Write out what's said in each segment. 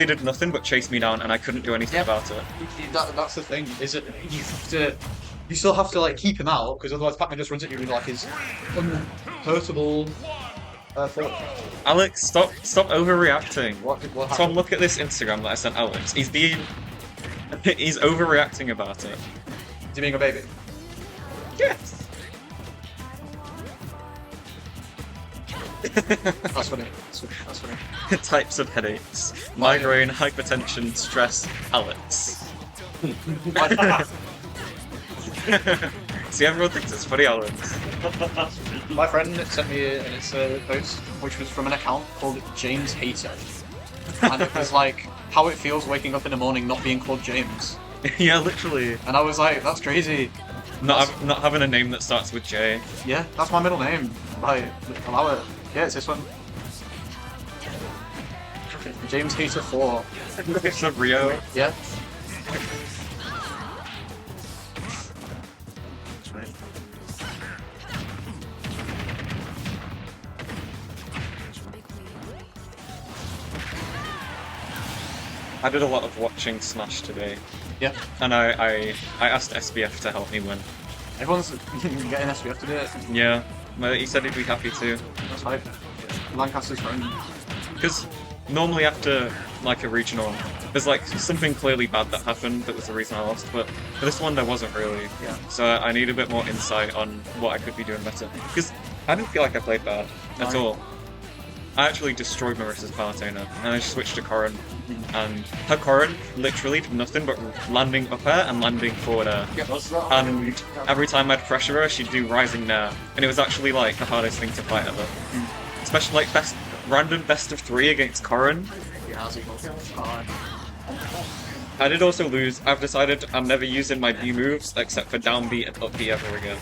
He did nothing but chase me down, and I couldn't do anything about it. That's the thing. Is it you still have to like keep him out because otherwise Pac-Man just runs at you with like his unhurtable thought. Alex, stop overreacting. What Tom, happened? look at this Instagram that I sent Alex. He's overreacting about it. Is he being a baby? Yes. That's funny. That's funny. Types of headaches: migraine, hypertension, stress. Alex. See, everyone thinks it's funny, Alex. My friend sent me an Insta post which was from an account called James Hater. And it was like how it feels waking up in the morning not being called James. Yeah, literally. And I was like, that's crazy. Not having a name that starts with J. Yeah, that's my middle name. Like, allow it. Yeah, it's this one. James Hater 4. It's a Rio. Yeah. I did a lot of watching Smash today, Yeah. and I asked SBF to help me win. Everyone's getting SBF to do it. Yeah, well, he said he'd be happy to. That's hype. Lancaster's friend. Because normally after like a regional, there's like something clearly bad that happened that was the reason I lost, but for this one there wasn't really. Yeah. So I need a bit more insight on what I could be doing better. Because I didn't feel like I played bad at all. I actually destroyed Marissa's Palatena, and I switched to Corrin, and her Corrin literally did nothing but landing up air and landing forward air. And every time I'd pressure her, she'd do Rising Nair, and it was actually like the hardest thing to fight ever. Especially like random best of 3 against Corrin. I did also lose. I've decided I'm never using my B moves except for down B and up B ever again,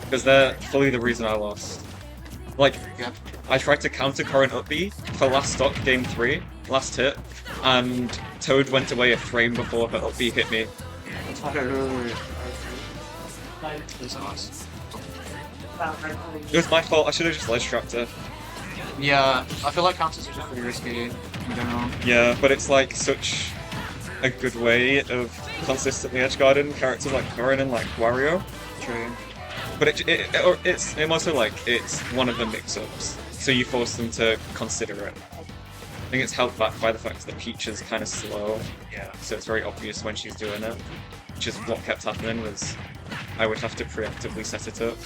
because they're fully the reason I lost. Like, I tried to counter Corrin up B for last stock game 3, last hit, and Toad went away a frame before her up B hit me. It was my fault, I should have just ledge trapped her. Yeah, I feel like counters are just pretty risky in general. Yeah, but it's like such a good way of consistently edgeguarding characters like Corrin and like Wario. True. But it's also like it's one of the mix-ups, so you force them to consider it. I think it's held back by the fact that Peach is kind of slow, so it's very obvious when she's doing it. Which is what kept happening, was I would have to preemptively set it up.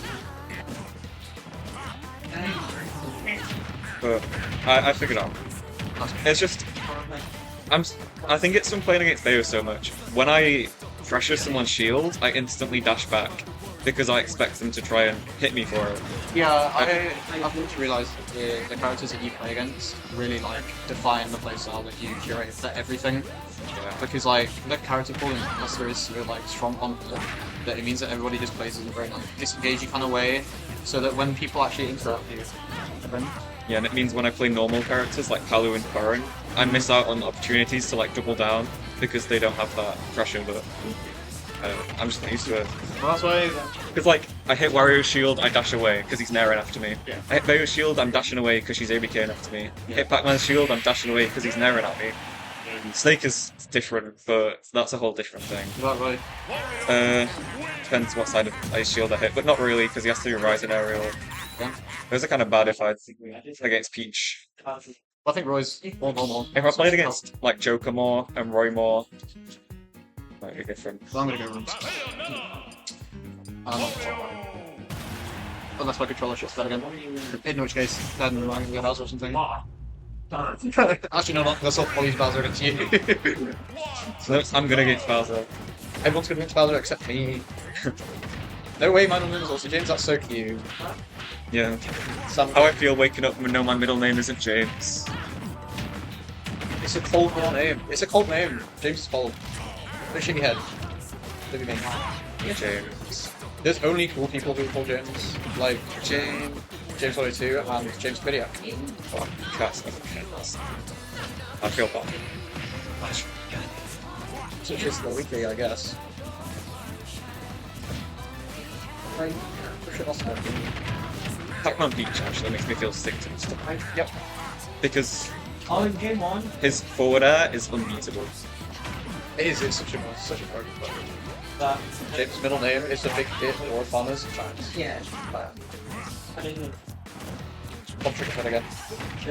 But I figured out. It's just I think it's from playing against Bayo so much. When I pressure someone's shield, I instantly dash back, because I expect them to try and hit me for it. Yeah, I've come to realise that the characters that you play against really like define the playstyle that you curate for everything. Yeah. Because like the character pool in Master is so like strong on that it means that everybody just plays in a very like disengaging kind of way, so that when people actually interact with you, Yeah, and it means when I play normal characters like Palu and Corrin, I miss out on opportunities to like double down because they don't have that pressure, but I'm just not used to it. well, that's why. Because like, I hit Wario's shield, I dash away because he's nairing after me. Yeah. I hit Bayo's shield, I'm dashing away because she's ABKing after me. Hit Pac-Man's shield, I'm dashing away because he's nairing at me. Snake is different, but that's a whole different thing. That way. Depends what side of ice shield I hit, but not really because he has to do Rising Aerial. Yeah. Those are kind of bad if I against Peach. I think Roy's more normal. If I played against like Joker more and Roy more, might be different. So I'm gonna go Rooms. Unless my controller shits that again. In which case, then I'm gonna go Bowser or something. Actually, no, not. That's all. I'll use Bowser against you. So I'm gonna get Bowser. Everyone's gonna get Bowser except me. No way, my middle name is also James. That's so cute. Yeah. Some. How I feel waking up and know my middle name isn't James. It's a cold middle name. It's a cold name. James is cold. Don't shake your head. What do you mean? James. There's only cool people who call James, like James 102 and James Kodiak. Fuck, cats never cares. I feel bad. So it's just the weekly, I guess. Right. Push it off. Pac-Man Peach actually makes me feel sick to this stuff. Yep. Because Oh, in game 1? His forward air is unbeatable. It is, it's such a broken player. But, James' middle name is a big hit for farmers. Giants. yeah. I didn't Pop trick head again.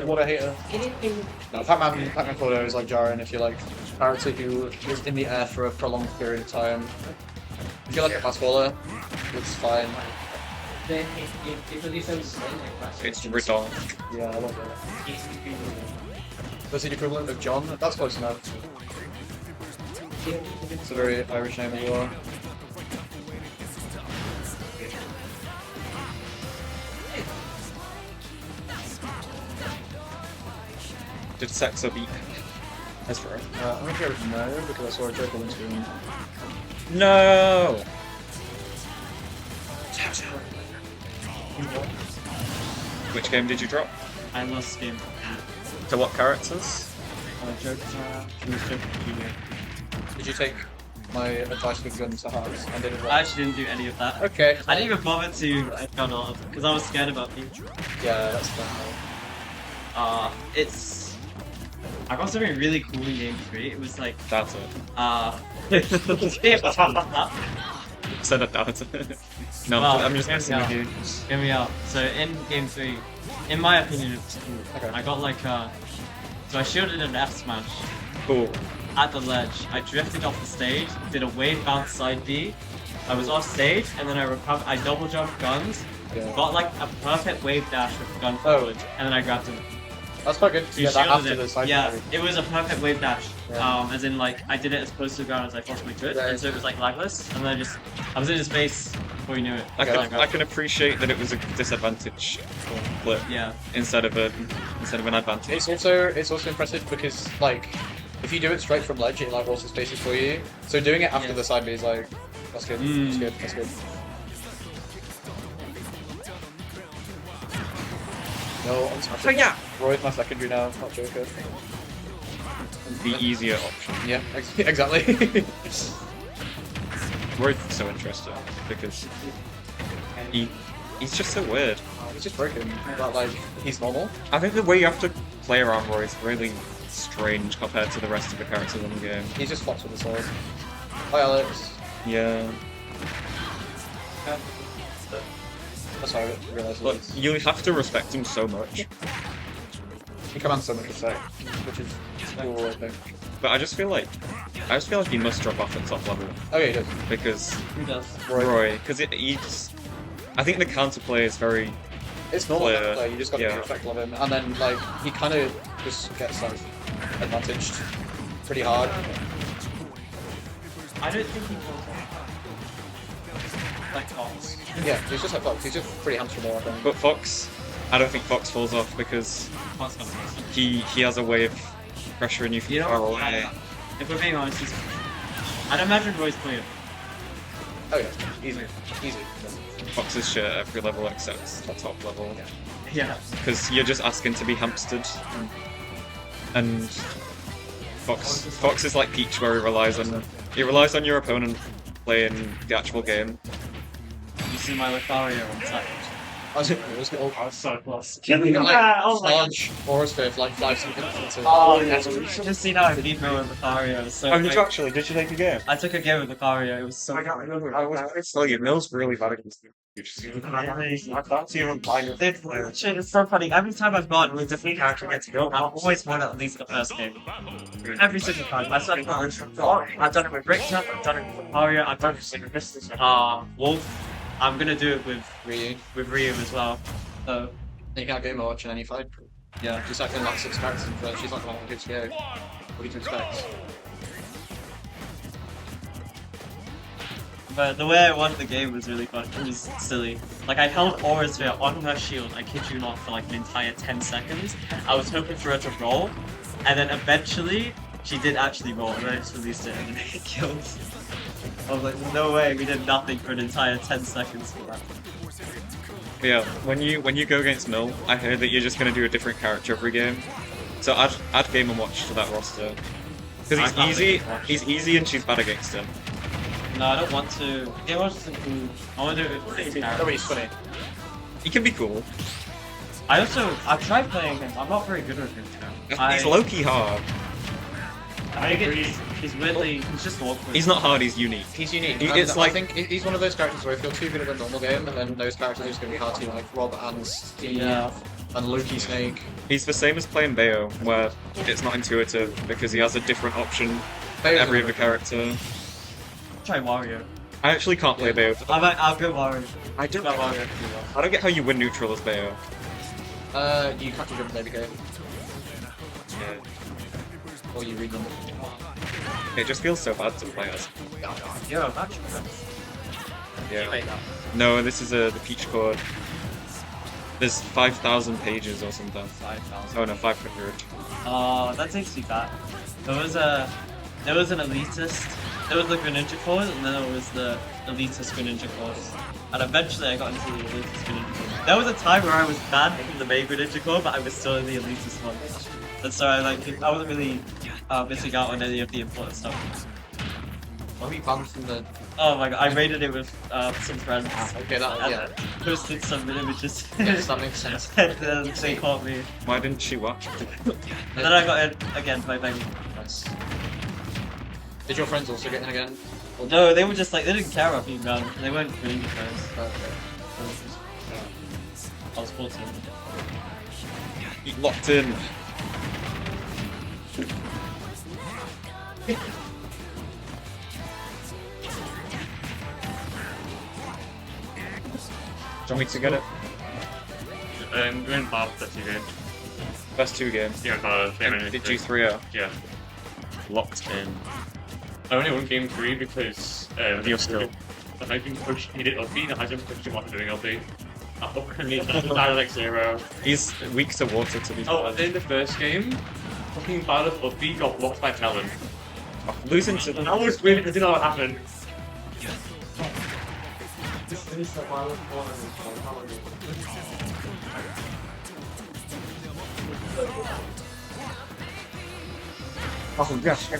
What a hater. anything. No, Pac-Man Photo is like jarring if you like a character who is in the air for a prolonged period of time. If you like a fast baller, it's fine. Then it really sounds It's redonk. Yeah, I love that. That's the equivalent of John. That's close enough. It's a very Irish name as well. Did Sexo beat Ezra? I'm gonna go with no because I saw a joke on Instagram. No! Which game did you drop? I lost game. To what characters? She was joking junior. Did you take my advice with guns to heart and did it I right? actually didn't do any of that. Okay. I didn't even bother to gun off because I was scared about you. Yeah, that's fine. It's. I got something really cool in game 3. It was like, That's it. Said it, that's it. No, Well, I'm just messing with yeah. you. Hear me out. So in game 3, in my opinion, it was cool. Okay. I got like so I shielded an F smash Cool. at the ledge. I drifted off the stage, did a wave bounce side B. I was off stage, and then I recovered. I double jumped guns, Yeah. got like a perfect wave dash with the gun Oh. forward, and then I grabbed him. That's quite good to You get that shielded after it. the side Yeah, parry. it was a perfect wave dash. Yeah. As in like I did it as close to the ground as I possibly could, Right. and so it was like lagless. And then I was in his face before you knew it. Okay. I can appreciate that it was a disadvantage flip Yeah. instead of an advantage. It's also impressive because like if you do it straight from ledge, it like rolls the spaces for you. So doing it after Yeah. the side B is like that's good. Mm. That's good. That's good. No, I'm sorry. So yeah, Roy's my secondary now, not Joker. the easier option. Yeah, exactly. Roy's so interesting because he's just so weird. He's just broken, but like he's normal. I think the way you have to play around Roy is really strange compared to the rest of the characters in the game. He just flops with the sword. Hi Alex. Yeah. That's how I realised But it. you have to respect him so much. He commands so much respect, which is cool, I think. But I just feel like he must drop off at top level Oh yeah, he does. because Who does? Roy, because I think the counterplay is very It's normal Player, to play, you just gotta yeah. be respectful of him. And then like he kinda just gets like advantaged pretty hard. I don't think he will. Like Fox. Yeah, he's just like Fox, he's just pretty hamsterable I think. But Fox, I don't think Fox falls off because Fox got he has a way of pressuring you from You far know, away. if we're being honest, I'd imagine Roy's playing. Oh yeah, easy. Easy. Fox is shit at every level except the top level. Yeah. Because you're just asking to be hamstered. And Fox is like Peach where he relies on your opponent playing the actual game. You see my Lothario on site. I was cool. I was so close. You got like Oh my god. Sarge Aura's for like 5 seconds into Oh, yeah. You should have seen how I beat Mo with Lothario. So Oh, did you actually? Did you take a game? I took a game with Lothario. It was so. I was telling you, Mill's really bad against you. I can't see him playing with it. It's so funny. Every time I've gone with a different character gets to go, I've always won at least the first game. Every single time. I've done it with Richter, I've done it with Lothario, I've done it with Wolf. I'm gonna do it with Ryu as well. So You can't game watch in any fight. yeah. She's acting like 6 characters in first, she's not going to good to go. What do you expect? But the way I won the game was really fun. It was silly. Like, I held Aura's Sphere on her shield, I kid you not, for like an entire 10 seconds. I was hoping for her to roll, and then eventually, she did actually roll, and I just released it, and then it killed. I was like, no way, we did nothing for an entire 10 seconds for that. But yeah, when you go against Mill, I heard that you're just gonna do a different character every game. So add Game and Watch to that roster. Because he's easy and she's bad against him. No, I don't want to. Game Watch isn't cool. I want to do it with Oh, character. he's funny. He can be cool. I've tried playing him. I'm not very good with him. He's low-key hard. I agree. He's weirdly, he's just awkward. He's not hard, he's unique. He's unique. It's I like think he's one of those characters where if you're too good at a normal game, and then those characters are just going to be hard to like Rob and Steve and Loki Snake. he's the same as playing Bayo, where it's not intuitive because he has a different option than Bayo's every a- other character. Try Wario. I actually can't play Bayo. I'll go Wario. I don't. Try Wario. I don't get how you win neutral as Bayo. You can't jump maybe game, Yeah. or you read them. It just feels so bad to play as. Yo, that's Yeah. Wait, no. No, this is the Peach Chord. There's 5,000 pages or something. 5,000. Oh no, 500. Oh, that takes me back. There was an elitist. There was the Greninja course, and then there was the elitist Greninja course. And eventually I got into the elitist Greninja course. There was a time where I was banned from the main Greninja course, but I was still in the elitist one. And so I wasn't really missing out on any of the important stuff. Why were you banned from the? Oh my god, I raided it with some friends. Okay, that And yeah. posted some images. Yes, that makes sense. And then they caught me. Why didn't she watch? And then I got in again by begging. Nice. Did your friends also get in again? No, they were just like, they didn't care about being banned. They weren't Greninja fans. Okay. I was 14. Locked in. Do you want me to get it? We're in half the two games. Best two games. Yeah, Did you 3-0? Yeah. Locked in. I only won game 3 because You're still. I didn't push, he did LP, and I didn't push him off doing LP. He died like 0. He's weak to water to be Oh, fair. and then the first game, fucking Battle of LP got blocked by Talon. Losing to And I was weird, I didn't know what happened. Oh, yes.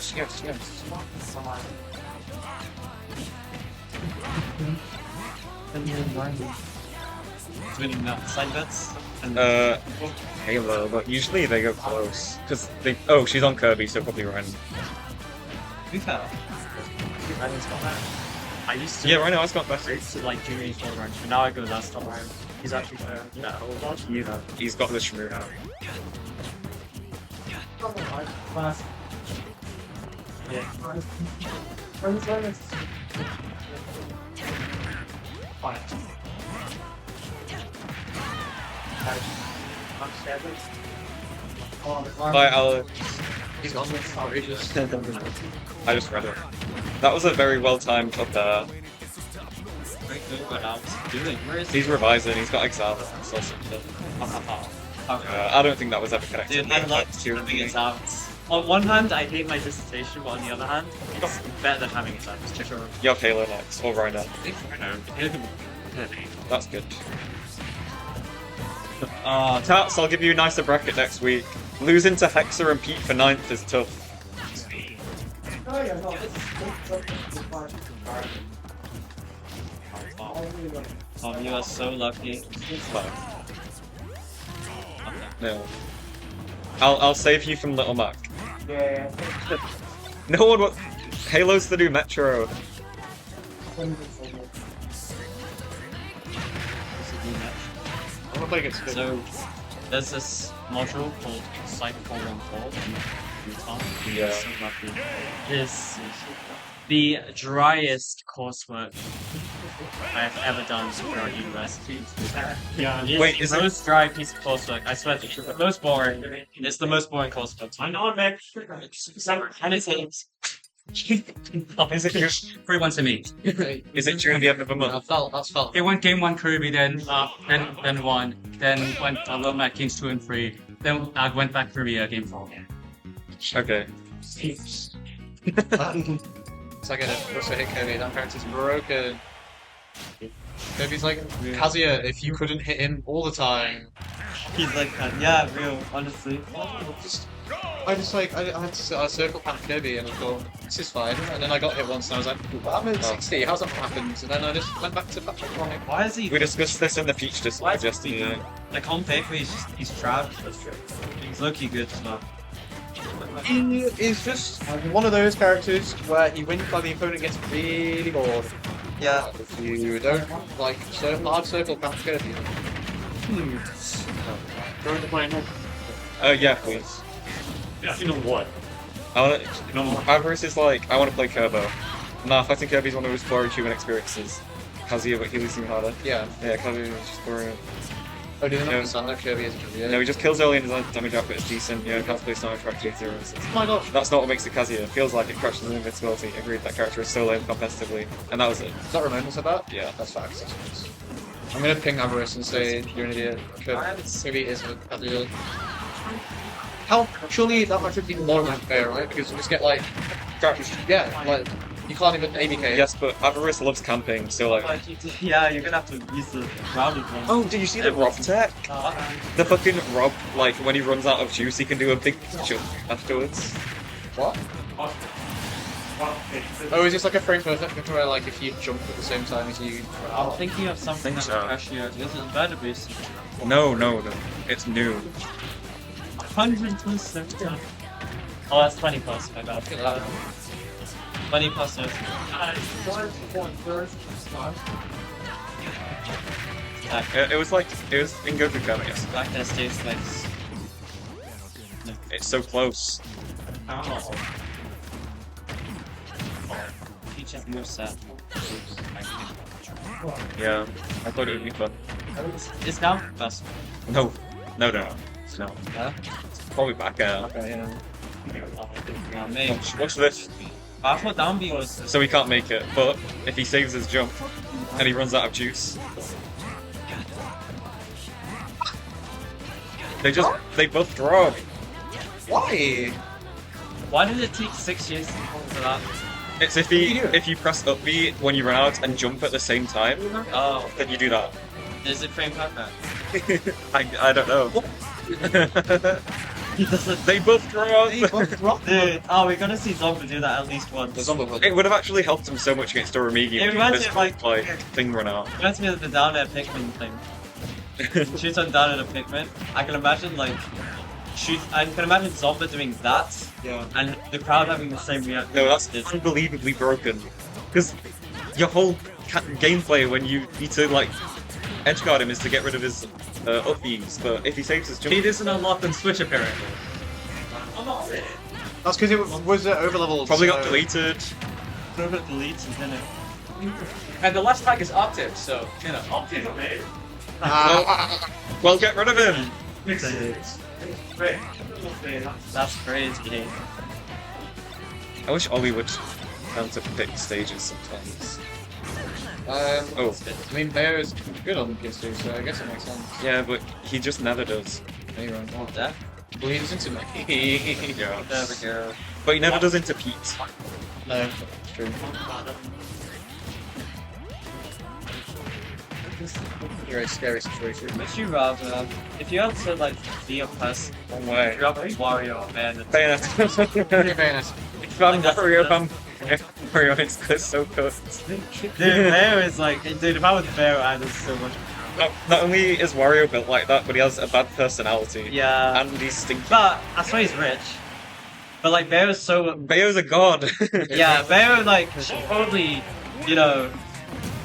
Winning side bets. And Halo, but usually they go close. Because they. Oh, she's on Kirby, so probably Ren. to be fair, Ryan's got that. I used to. Yeah, right now I've got better. I used to like junior equal range, but now I go last top round. He's actually fair. No, Yeah. He's got the Shmoo now. Bye, Alex. He's gone with outrageous. I just read it. That was a very well timed up there. What else? Where is He's revising, he's got exams or something. Okay. I don't think that was ever connected. Dude, I love having exams. On one hand, I hate my dissertation, but on the other hand, it's better than having exams. Sure. You have Halo next, or Rhino. That's good. Tats, I'll give you a nicer bracket next week. Losing to Hexa and Pete for 9th is tough. Oh, you are so lucky. Fine. No. I'll save you from Little Mac. Yeah. No one wa- Halo's the new Metro. I wanna play against Phil. So, there's this module called Cycle 414 in Utah. Yeah. So lucky. It is the driest coursework I've ever done throughout university. Yeah, it's Wait, the is it- most dry piece of coursework. I swear to you, the most boring. It's the most boring coursework. I know, man. And it's Is it just, 3-1 to me. is it during the end of the month? That's felt. It went game 1 Kirby, then won, then went Little Mac Kings 2 and 3, then I went back Kirby game 4. Okay. So I get it. Also hit Kirby. That character's broken. Kirby's like Kazuya. If you couldn't hit him all the time, He's like, yeah, real, honestly. just I just like I had to circle past Kirby and I thought this is fine, and then I got hit once and I was like, I'm at 60. How's that happened? And then I just went back to like, Why is he? We discussed this in the Peach Why is just he good? Like on paper, he's trash. He's low-key good stuff. he is just one of those characters where he wins by the opponent gets really bored. Yeah. If you don't like hard circle past Kirby. Going to play no. Yeah, please. Yeah, you know what? I want Avarice is like, I want to play Kirbo. Nah, fighting Kirby is one of those boring human experiences. Kazuya, but Healy's even harder. Yeah. Yeah, Kazuya is just boring. Oh, do they not Yeah. understand that Kirby is a Kirby? No, he just kills early and his damage output is decent. You know, can't play Sonic Track G0. Oh my gosh. That's not what makes it Kazuya. It feels like it crushes his invincibility. Agreed, that character is so lame competitively. And that was it. Is that Ramon said that? Yeah. That's facts. That's facts. I'm gonna ping Avarice and say you're an idiot. Kirby is a idiot. How? Surely that might have been more unfair, right? Because you just get like, yeah, like you can't even ABK. Yes, but Avarice loves camping, so like... Yeah, you're gonna have to use the grounded one. Oh, did you see the Rob tech? The fucking Rob, like, when he runs out of juice, he can do a big jump afterwards. What? Oh, is this like a frame perfect where like if you jump at the same time as you? I'm thinking of something that's so. actually this is better base. No. It's new. 100%. Oh, that's 20 plus. My bad. 20 plus. It was in Goku Kama, yes. Back there stays like. It's so close. Peach has more set. Yeah, I thought it would be fun. It's now best. No. Yeah? Probably back out. Okay, yeah. Maybe. Watch this. I thought down B was. So he can't make it, but if he saves his jump and he runs out of juice, they both drop. Why? Why did it take 6 years to come to that? It's if you press up B when you run out and jump at the same time, Oh, then you do that. is it frame perfect? I don't know. He doesn't. They both drop. Dude, oh, we're gonna see Zomba do that at least once. The zombie would. It would have actually helped him so much against Doromigi. It reminds me of, like- thing run out. Reminds me of the down air Pikmin thing. Shoots on down at a Pikmin. I can imagine like I can imagine Zomba doing that Yeah. and the crowd having the same reaction. No, that's unbelievably broken. Because your whole gameplay when you need to like edgeguard him is to get rid of his up Bs, but if he saves his jump, He doesn't unlock on Switch apparently. That's because it was overleveled. probably so... got deleted. Robert deletes and then it. And the last pack is Octave, so, you know. Well, get rid of him. That's crazy. I wish Ollie would learn to pick stages sometimes. Oh, I mean, Bear is good on PS2, so I guess it makes sense. yeah, but he just never does. Anyway, Oh, that? well, he doesn't seem like Yeah. There we go. But he never does into Pete. No, it's true. You're a scary situation. Would you rather, if you had to like be a person, One way. you rather Wario or Bayonetta? Bayonetta. Fairness. Mario, it's so good. Dude, Bayo is like, dude, if I was Bayo, I'd have so much. Not only is Wario built like that, but he has a bad personality. Yeah. And he's stinky. But, I swear he's rich. But like, Bayo's so. Bayo's a god. Yeah, Bayo, like, should probably, you know,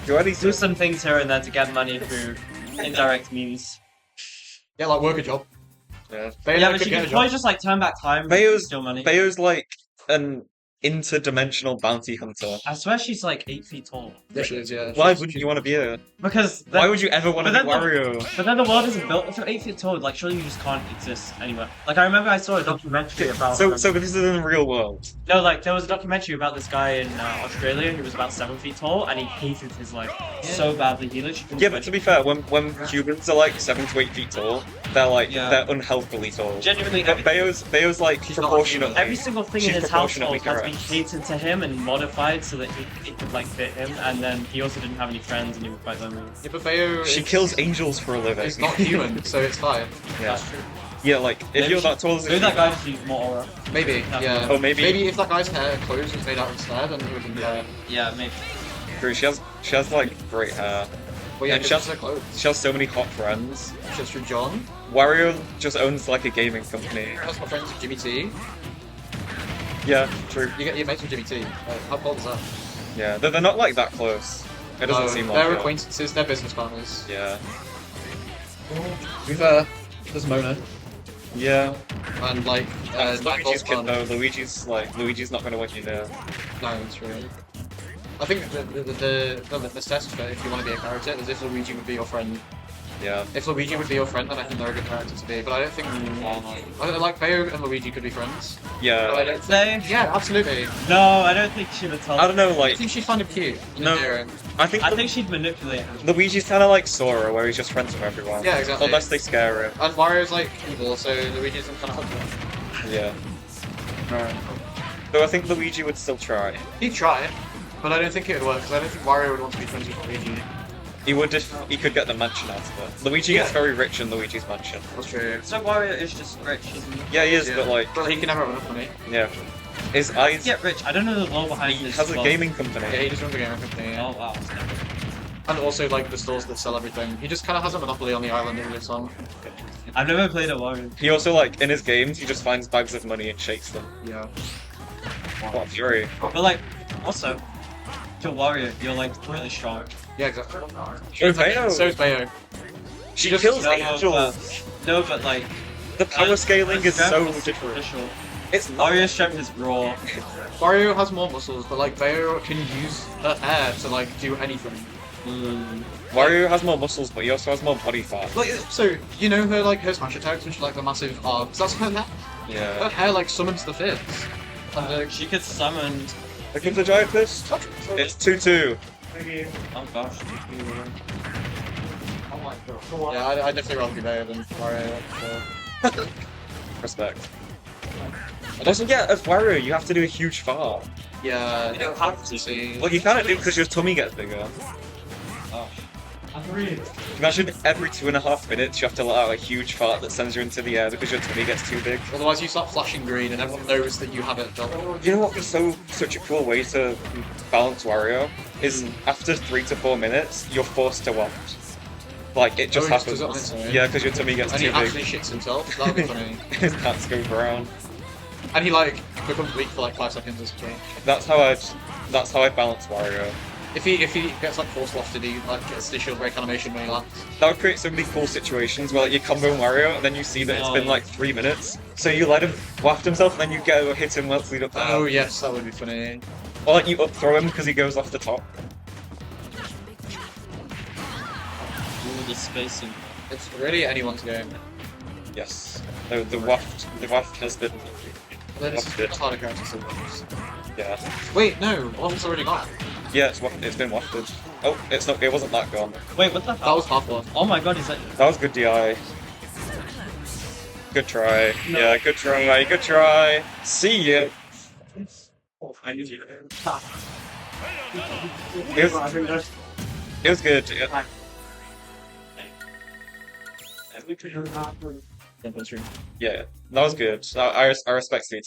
You already do some things here and there to get money through indirect means. Yeah, like work a job. Yeah. Bayo Yeah, but could she get could a probably job. just like turn back time Bayo's- and steal money. Bayo's like an interdimensional bounty hunter. I swear she's like 8 feet tall. There she is, yeah. Why wouldn't you want to be her? Because Why would you ever want to but be then Wario? But then the world isn't built. If you're 8 feet tall, like surely you just can't exist anywhere. Like I remember I saw a documentary about. So this is in the real world. No, like there was a documentary about this guy in Australia who was about 7 feet tall and he hated his life so badly. He literally couldn't Yeah, but to be fair, when Cubans are like 7 to 8 feet tall, they're like Yeah. they're unhealthily tall. genuinely But Bayo's like She's not proportionately. every single thing in She's his proportionately household has been correct. catered to him and modified so that it could like fit him. And then he also didn't have any friends and he was quite lonely. Yeah, but Bayo She is, kills angels for a living. is not human, so it's fine. Yeah. That's true. Yeah, like if you're that tall as Maybe that guy just needs more aura. Maybe, yeah. Oh, maybe- Maybe if that guy's hair clothes was made out instead, then it would be better. Yeah, maybe. She has like great hair. Well, yeah, And just her clothes. She has so many hot friends. Just through John. Wario just owns like a gaming company. That's my friends with Jimmy T. Yeah, true. You get your mates with Jimmy T. How cool is that? Yeah, they're not like that close. It doesn't No, seem like they're it. acquaintances, they're business partners. Yeah. To be fair, there's Mona. Yeah. And like, That's Luigi's Nightfall's kid fun. though. Luigi's not gonna win you there. No, it's true. I think the test for if you want to be a character is if Luigi would be your friend. Yeah. If Luigi would be your friend, then I think they're a good character to be. But I don't think I don't like Bayo and Luigi could be friends. But I Yeah. don't Say? Yeah, absolutely. No, I don't think she would tell. I don't know, I like think she's kind of cute. No. endearing. I think I think she'd manipulate him. Luigi's kinda like Sora where he's just friends with everyone. Yeah, exactly. Unless they scare him. And Mario's like evil, so Luigi's kind of helpful. Yeah. Though I think Luigi would still try. He'd try, but I don't think it would work because I don't think Wario would want to be friends with Luigi. He would if he could get the mansion out of it. Luigi gets Yeah. very rich in Luigi's mansion. That's true. So Wario is just rich, isn't he? Yeah, he is, Yeah. but like, But he can never have enough money. yeah. His eyes. Get rich. I don't know the law behind He this. has a but- gaming company. Yeah, he just runs a gaming company. Oh wow. And also like the stores that sell everything. He just kind of has a monopoly on the island he lives on. I've never played a Wario. He also like in his games he just finds bags of money and shakes them. Yeah. What a fury! But like, also, to Wario, you're like really strong. Yeah, exactly. Oh, Bayo. So is Bayo. She just- kills No, angels. No, but like, The power scaling is strength so is different. superficial. It's not. Wario's strength is raw. Wario has more muscles, but like Bayo can use her hair to like do anything. Wario has more muscles, but he also has more body fat. Like, so you know her like her smash attacks, which are like the massive arms. That's her hair. Her Yeah. hair like summons the fists. And She could summon. Look at the giant fist. It's 2-2. Oh gosh. yeah, I definitely rather be Bayo than Wario. So. Respect. Also, yeah, as Wario, you have to do a huge fart. Yeah, You don't have to. see. Well, you can't do it because your tummy gets bigger. Oh. Imagine every 2.5 minutes you have to let out a huge fart that sends you into the air because your tummy gets too big. Otherwise, you start flashing green, and everyone knows that you have it. You know what was such a cool way to balance Wario? Is after 3 to 4 minutes, you're forced to waft. Like, it just Oh, he just happens. does it on its own? Yeah, because your tummy gets And he too actually big. shits himself. That'd be funny. His pants go brown. And he like becomes weak for like 5 seconds or something. That's how I balance Wario. If he gets like force wafted, he like gets the shield break animation when he lands. That would create so many cool situations where like, you combo Wario and then you see that it's been like 3 minutes. So you let him waft himself and then you go hit him once lead up there. Oh yes, that would be funny. Or like you up throw him because he goes off the top. Ooh, the spacing. It's really anyone's game. Yes. The waft has been It's harder character sometimes. yeah. Wait, no, Waffle's already gone. Yeah, it's been wafted. Oh, it wasn't that gone. Wait, what the That hell? was half one. Oh my god, is that? That was good DI. Good try. Yeah, good try. Good try. See ya. I knew you. It was good. Yeah, that was good. I respect Sweet